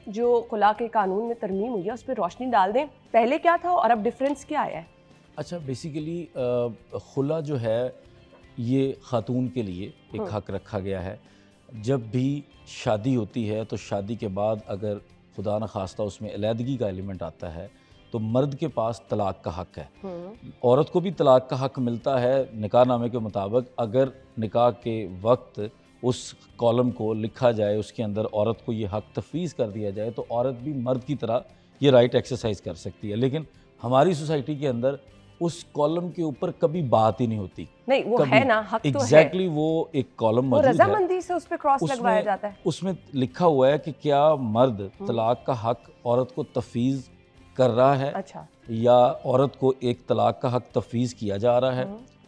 जो खुला के कानून में तरमीम हुई है उस पर रोशनी डाल दें, पहले क्या था और अब डिफरेंस क्या आया है? अच्छा, बेसिकली खुला जो है ये ख़ातून के लिए एक हक़ रखा गया है। जब भी शादी होती है तो शादी के बाद अगर खुदा न खास्ता उसमें अलहदगी का एलिमेंट आता है तो मर्द के पास तलाक का हक़ है। औरत को भी तलाक का हक़ मिलता है निकाह नामे के मुताबिक, अगर निकाह के वक्त उस कॉलम को लिखा जाए, उसके अंदर औरत को ये हक़ तफवीज़ कर दिया जाए तो औरत भी मर्द की तरह ये राइट एक्सरसाइज कर सकती है। लेकिन हमारी सोसाइटी के अंदर उस कॉलम के ऊपर कभी बात ही नहीं होती। नहीं, वो है ना, हक तो है। एग्जैक्टली वो एक कॉलम मौजूद है, रजामंदी से उस पे क्रॉस लगवाया जाता है। उसमें लिखा हुआ है कि क्या मर्द तलाक का हक औरत को तफवीज़ कर रहा है, अच्छा, या औरत को एक तलाक का हक तफवीज़ किया जा रहा है।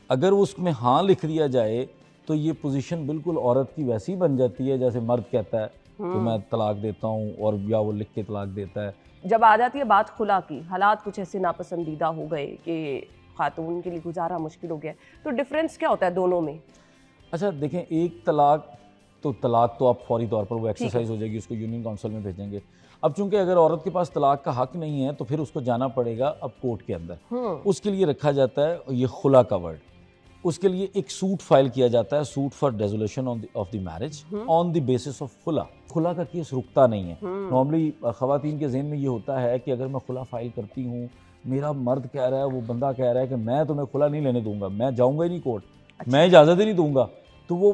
अगर उसमें हाँ लिख दिया जाए तो ये पोजीशन बिल्कुल औरत की वैसी बन जाती है जैसे मर्द कहता है कि मैं तलाक देता हूँ, और या वो लिख के तलाक देता है। जब आ जाती है बात खुला की, हालात कुछ ऐसे नापसंदीदा हो गए कि खातून के लिए गुजारा मुश्किल हो गया, तो डिफरेंस क्या होता है दोनों में? अच्छा देखें, एक तलाक तो आप फौरी तौर पर वो एक्सरसाइज हो जाएगी, उसको यूनियन काउंसिल में भेजेंगे। अब चूंकि अगर औरत के पास तलाक का हक नहीं है तो फिर उसको जाना पड़ेगा अब कोर्ट के अंदर। उसके लिए रखा जाता है ये खुला का वर्ड। उसके लिए एक सूट फाइल किया जाता है, suit for resolution of the marriage on the basis of खुला। खुला का केस रुकता नहीं है। नॉर्मली खवातीन के ज़हन में ये होता है कि अगर मैं खुला फाइल करती हूँ, मेरा मर्द कह रहा है, वो बंदा कह रहा है कि मैं तुम्हें खुला नहीं लेने दूंगा, मैं जाऊंगा ही नहीं कोर्ट, अच्छा, मैं इजाज़त ही नहीं दूंगा, तो वो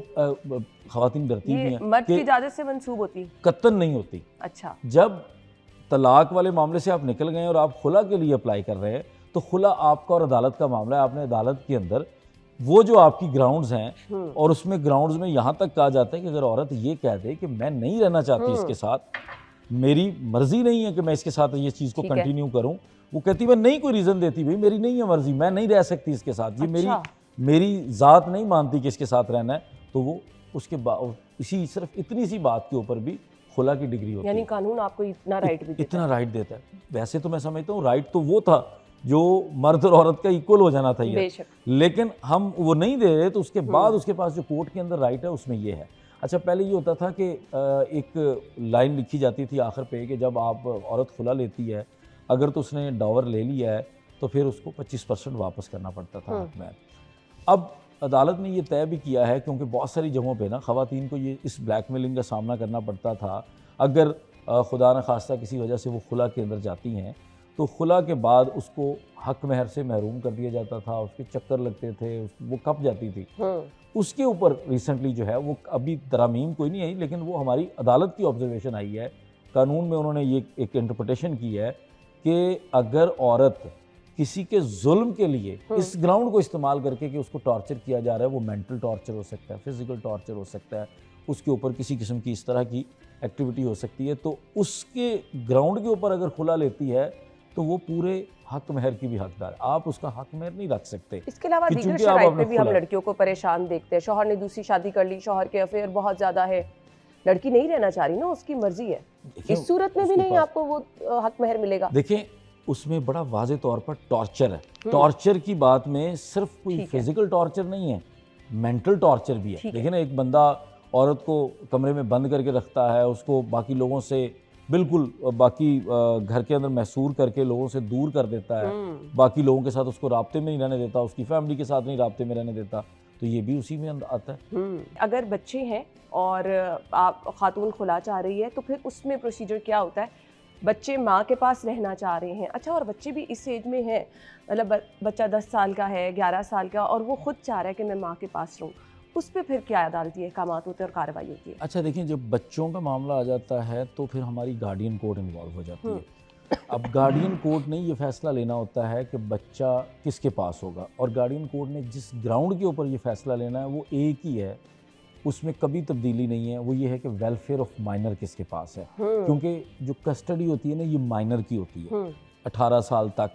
खवातीन डरती भी हैं। मर्द की इजाज़त से मंसूब होती है? कत्तन नहीं होती। अच्छा, जब तलाक वाले मामले से आप निकल गए और आप खुला के लिए अप्लाई कर रहे हैं तो खुला आपका और अदालत का मामला है। आपने अदालत के अंदर वो जो आपकी ग्राउंड्स हैं, और उसमें ग्राउंड्स में यहाँ तक कहा जाता है कि अगर औरत ये कह दे कि मैं नहीं रहना चाहती इसके साथ, मेरी मर्जी नहीं है कि मैं इसके साथ ये चीज़ को कंटिन्यू करूँ, वो कहती मैं नहीं कोई रीज़न देती, भाई मेरी नहीं है मर्जी, मैं नहीं रह सकती इसके साथ, ये मेरी ज़ात नहीं मानती कि इसके साथ रहना है, तो वो उसके बाद इसी सिर्फ इतनी सी बात के ऊपर भी खुला की डिग्री होती है। यानी कानून आपको इतना राइट भी देता है? इतना राइट देता है। वैसे तो मैं समझता हूँ राइट तो वो था जो मर्द और औरत का इक्वल हो जाना था ये, लेकिन हम वो नहीं दे रहे, तो उसके बाद उसके पास जो कोर्ट के अंदर राइट है उसमें ये है। अच्छा, पहले ये होता था कि एक लाइन लिखी जाती थी आखिर पे कि जब आप औरत खुला लेती है, अगर तो उसने डावर ले लिया है तो फिर उसको 25% वापस करना पड़ता था हक में। अब अदालत ने ये तय भी किया है, क्योंकि बहुत सारी जगहों पे ना ख़वातीन को ये इस ब्लैकमेलिंग का सामना करना पड़ता था। अगर खुदा न खास्ता किसी वजह से वो खुला के अंदर जाती हैं तो खुला के बाद उसको हक महर से महरूम कर दिया जाता था, उसके चक्कर लगते थे, वो कप जाती थी। उसके ऊपर रिसेंटली जो है वो अभी तरामीम कोई नहीं आई, लेकिन वो हमारी अदालत की ऑब्जर्वेशन आई है। कानून में उन्होंने ये एक इंटरप्रिटेशन की है कि अगर औरत किसी के जुल्म के लिए इस ग्राउंड को इस्तेमाल करके कि उसको टॉर्चर किया जा रहा है, वो मेंटल टॉर्चर हो सकता है, फिजिकल टॉर्चर हो सकता है, उसके ऊपर किसी किस्म की इस तरह की एक्टिविटी हो सकती है, तो उसके ग्राउंड के ऊपर अगर खुला लेती है तो वो पूरे हक महर की भी हकदार है। आप उसका हक महर नहीं रख सकते। इसके अलावा दीगर शराइत पे भी हम लड़कियों को परेशान देखते हैं। शौहर ने दूसरी शादी कर ली, शौहर के अफेयर बहुत ज़्यादा है, लड़की नहीं रहना चाह रही ना, उसकी मर्जी है, इस सूरत में भी नहीं आपको वो हक महर मिलेगा। देखें, उसमें बड़ा वाज़े तौर पर टॉर्चर है। टॉर्चर की बात में सिर्फ कोई फिजिकल टॉर्चर नहीं है, मेंटल टॉर्चर भी है। देखिए ना, एक बंदा औरत को कमरे में बंद करके रखता है, उसको बाकी लोगों से बिल्कुल बाकी घर के अंदर महसूर करके लोगों से दूर कर देता है, बाकी लोगों के साथ उसको राब्ते में नहीं रहने देता, उसकी फैमिली के साथ नहीं राब्ते में रहने देता, तो ये भी उसी में आता है। अगर बच्चे हैं और आप खातून खुला चाह रही है तो फिर उसमें प्रोसीजर क्या होता है? बच्चे माँ के पास रहना चाह रहे हैं, अच्छा, और बच्चे भी इस एज में हैं, मतलब बच्चा 10 साल का है, 11 साल का, और वो खुद चाह रहा है कि मैं माँ के पास रहूँ, उस पर फिर क्या अदालती अहकामात होते हैं और कार्रवाई होती है? अच्छा देखिए, जब बच्चों का मामला आ जाता है तो फिर हमारी गार्डियन कोर्ट इन्वॉल्व हो जाती है। अब गार्डियन कोर्ट ने ये फैसला लेना होता है कि बच्चा किसके पास होगा, और गार्डियन कोर्ट ने जिस ग्राउंड के ऊपर ये फैसला लेना है वो एक ही है, उसमें कभी तब्दीली नहीं है। वो ये है कि वेलफेयर ऑफ माइनर किसके पास है, क्योंकि जो कस्टडी होती है ना, ये माइनर की होती है। 18 साल तक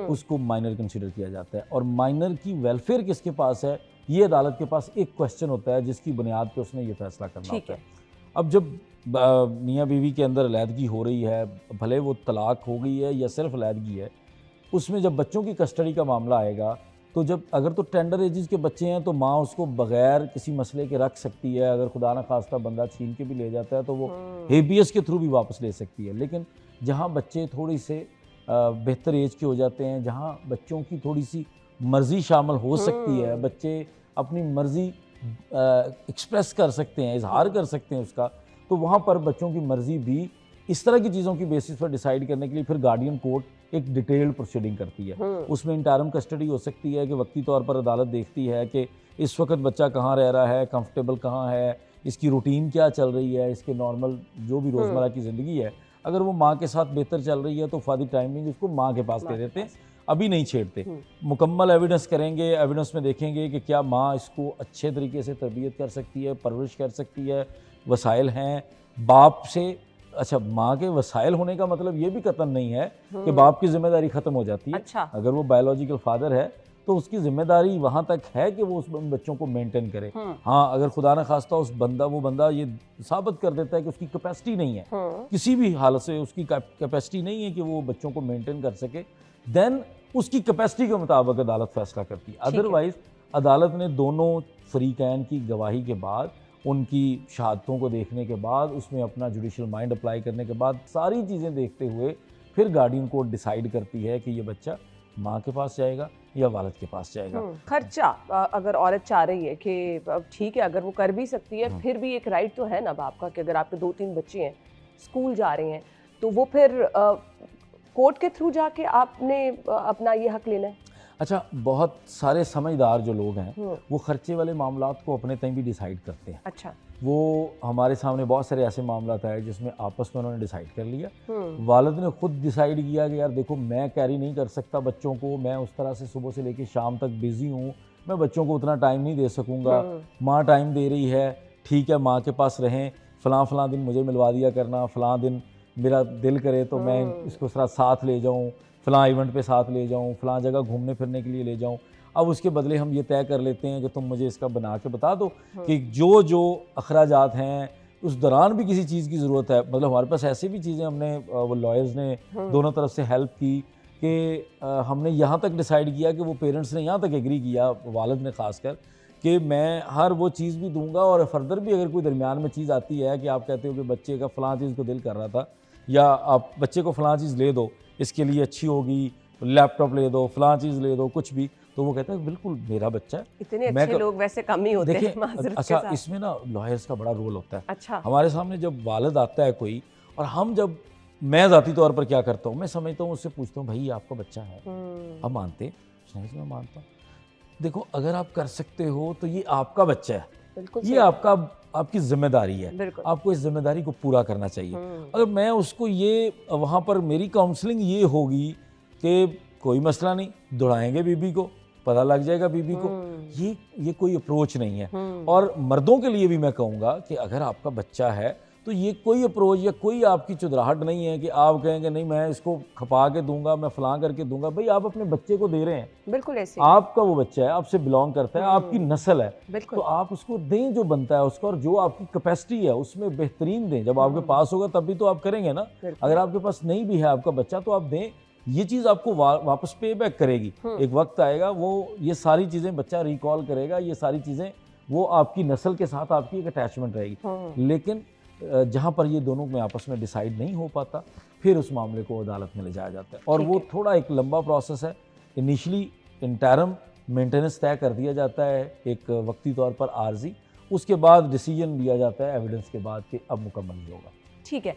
उसको माइनर कंसिडर किया जाता है, और माइनर की वेलफेयर किसके पास है, ये अदालत के पास एक क्वेश्चन होता है जिसकी बुनियाद पे उसने ये फैसला करना होता है। अब जब मियाँ बीवी के अंदर अलहदगी हो रही है, भले वो तलाक हो गई है या सिर्फ अलहदगी है, उसमें जब बच्चों की कस्टडी का मामला आएगा तो जब अगर तो टेंडर एजेस के बच्चे हैं तो माँ उसको बगैर किसी मसले के रख सकती है, अगर खुदा ना खास्ता बंदा छीन के भी ले जाता है तो वो हेबियस के थ्रू भी वापस ले सकती है। लेकिन जहाँ बच्चे थोड़ी से बेहतर एज के हो जाते हैं, जहाँ बच्चों की थोड़ी सी मर्ज़ी शामिल हो सकती है, बच्चे अपनी मर्ज़ी एक्सप्रेस कर सकते हैं, इजहार कर सकते हैं उसका, तो वहाँ पर बच्चों की मर्ज़ी भी इस तरह की चीज़ों की बेसिस पर डिसाइड करने के लिए फिर गार्डियन कोर्ट एक डिटेल्ड प्रोसीडिंग करती है। उसमें इंटरम कस्टडी हो सकती है कि वक्ती तौर पर अदालत देखती है कि इस वक्त बच्चा कहाँ रह रहा है, कंफर्टेबल कहाँ है, इसकी रूटीन क्या चल रही है, इसके नॉर्मल जो भी रोज़मर्रा की ज़िंदगी है, अगर वो माँ के साथ बेहतर चल रही है तो फॉर द टाइमिंग उसको माँ के पास दे देते हैं, अभी नहीं छेड़ते। मुकम्मल एविडेंस करेंगे, एविडेंस में देखेंगे कि क्या माँ इसको अच्छे तरीके से तरबियत कर सकती है, परवरिश कर सकती है, वसाइल हैं बाप से। अच्छा, माँ के वसाइल होने का मतलब ये भी कतन नहीं है कि बाप की जिम्मेदारी ख़त्म हो जाती है। अच्छा। अगर वो बायोलॉजिकल फादर है तो उसकी जिम्मेदारी वहाँ तक है कि वो उस बच्चों को मेंटेन करे। हाँ, अगर खुदा न खास्ता वो बंदा ये साबित कर देता है कि उसकी कैपेसिटी नहीं है, किसी भी हालत से उसकी कैपेसिटी नहीं है कि वो बच्चों को मेंटेन कर सके, देन उसकी कैपेसिटी के मुताबिक अदालत फैसला करती है। अदरवाइज अदालत ने दोनों फरीकैन की गवाही के बाद, उनकी शहादतों को देखने के बाद, उसमें अपना जुडिशल माइंड अप्लाई करने के बाद, सारी चीज़ें देखते हुए फिर गार्डियन कोर्ट डिसाइड करती है कि ये बच्चा माँ के पास जाएगा या वालिद के पास जाएगा। खर्चा अगर औरत चाह रही है कि ठीक है, अगर वो कर भी सकती है, फिर भी एक राइट तो है ना बाप का कि अगर आपके 2-3 बच्चे हैं, स्कूल जा रहे हैं, तो वो फिर कोर्ट के थ्रू जाके आपने अपना ये हक लेना है। अच्छा, बहुत सारे समझदार जो लोग हैं वो खर्चे वाले मामलात को अपने तय भी डिसाइड करते हैं। अच्छा। वो हमारे सामने बहुत सारे ऐसे मामलात आए जिसमें आपस में उन्होंने डिसाइड कर लिया। वालिद ने खुद डिसाइड किया कि यार देखो, मैं कैरी नहीं कर सकता बच्चों को, मैं उस तरह से सुबह से लेकर शाम तक बिजी हूँ, मैं बच्चों को उतना टाइम नहीं दे सकूँगा, माँ टाइम दे रही है, ठीक है माँ के पास रहें, फ़लाँ दिन मुझे मिलवा दिया करना, फ़लाँ दिन मेरा दिल करे तो मैं इसको साथ ले जाऊँ, फ़लाँ इवेंट पे साथ ले जाऊँ, फ़लाँ जगह घूमने फिरने के लिए ले जाऊँ। अब उसके बदले हम ये तय कर लेते हैं कि तुम मुझे इसका बना के बता दो कि जो अखराजात हैं उस दौरान भी किसी चीज़ की ज़रूरत है। मतलब हमारे पास ऐसी भी चीज़ें, हमने वो लॉयर्स ने दोनों तरफ से हेल्प की कि हमने यहाँ तक डिसाइड किया कि वो पेरेंट्स ने यहाँ तक एग्री किया, वालिद ने ख़ासकर, कि मैं हर वो चीज़ भी दूंगा और फर्दर भी अगर कोई दरमियान में चीज़ आती है कि आप कहते हो कि बच्चे का फ़लाँ चीज़ को दिल कर रहा था, या आप बच्चे को फ़लाँ चीज़ ले दो, इसके लिए अच्छी होगी, लैपटॉप ले दो, फ़लाँ चीज़ ले दो, कुछ भी, तो वो कहता है बिल्कुल मेरा बच्चा है। इतने अच्छे लोग वैसे कम ही होते हैं। देखिए, अच्छा, इसमें ना लॉयर्स का बड़ा रोल होता है। अच्छा। हमारे सामने जब वालिद आता है कोई, और हम जब, मैं ज़ाती तौर पर क्या करता हूँ, मैं समझता हूँ, उससे पूछता हूँ भाई आपका बच्चा है, हम मानते, मैं मानता हूँ, देखो अगर आप कर सकते हो तो ये आपका बच्चा है, ये आपकी जिम्मेदारी है, आपको इस जिम्मेदारी को पूरा करना चाहिए। अगर मैं उसको ये, वहाँ पर मेरी काउंसलिंग ये होगी कि कोई मसला नहीं, दौड़ाएंगे बीबी को, पता लग जाएगा बीबी को, ये कोई अप्रोच नहीं है। और मर्दों के लिए भी मैं कहूँगा कि अगर आपका बच्चा है तो ये कोई अप्रोच या कोई आपकी चुदराहट नहीं है कि आप कहेंगे नहीं मैं इसको खपा के दूंगा, मैं फलां करके दूंगा। भाई आप अपने बच्चे को दे रहे हैं, बिल्कुल ऐसे, आपका वो बच्चा है, आपसे बिलोंग करता है, आपकी नस्ल है, तो आप उसको दें जो बनता है उसका, और जो आपकी कैपेसिटी है उसमें बेहतरीन दें। जब आपके पास होगा तभी तो आप करेंगे ना। अगर आपके पास नहीं भी है आपका बच्चा तो आप दें, ये चीज़ आपको वापस पे बैक करेगी। एक वक्त आएगा वो ये सारी चीज़ें बच्चा रिकॉल करेगा, ये सारी चीज़ें वो आपकी नस्ल के साथ आपकी एक अटैचमेंट रहेगी। लेकिन जहाँ पर ये दोनों में आपस में डिसाइड नहीं हो पाता, फिर उस मामले को अदालत में ले जाया जाता है, और वो थोड़ा एक लंबा प्रोसेस है। इनिशियली इंटरम मेंटेनेंस तय कर दिया जाता है एक वक्ती तौर पर आर्जी, उसके बाद डिसीजन लिया जाता है एविडेंस के बाद कि अब मुकम्मल होगा। ठीक है,